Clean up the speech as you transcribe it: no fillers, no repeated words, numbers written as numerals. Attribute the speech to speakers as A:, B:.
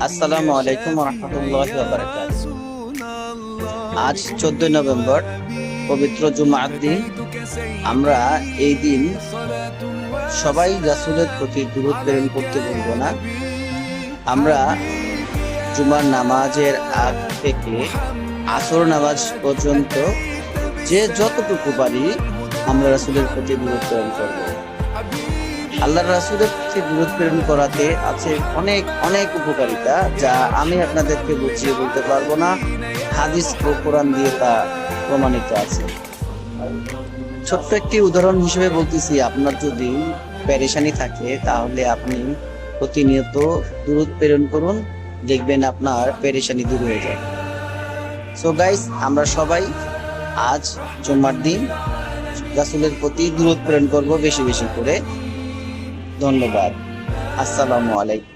A: আসসালামু আলাইকুম ওয়া রাহমাতুল্লাহি ওয়া বারাকাতুহু। আজ 14 নভেম্বর, পবিত্র জুমার দিন। আমরা এই দিন সবাই রাসূলের প্রতি দুরূদ প্রেরণ করতে ভুলব না। আমরা জুমার নামাজের আগ থেকে আসর নামাজ পর্যন্ত যে যতটুকু পারি আমরা রাসূলের প্রতি দুরূদ প্রেরণ করব। আল্লাহর রাসূলের প্রতি দুরূদ প্রেরণ করাতে আছে অনেক অনেক উপকারিতা, যা আমি আপনাদেরকে বুঝিয়ে বলতে পারবো না। হাদিস ও কোরআন দিয়ে তা প্রমাণিত আছে। ছোট্ট একটি উদাহরণ হিসেবে বলতেছি, আপনার যদি পেরেশানি থাকে তাহলে আপনি প্রতিনিয়ত দুরূদ প্রেরণ করুন, দেখবেন আপনার পেরেশানি দূর হয়ে যাবে। সো গাইস, আমরা সবাই আজ জুমার দিন রাসূলের প্রতি দুরূদ প্রেরণ করব বেশি বেশি করে। ধন্যবাদ। আসসালামু আলাইকুম।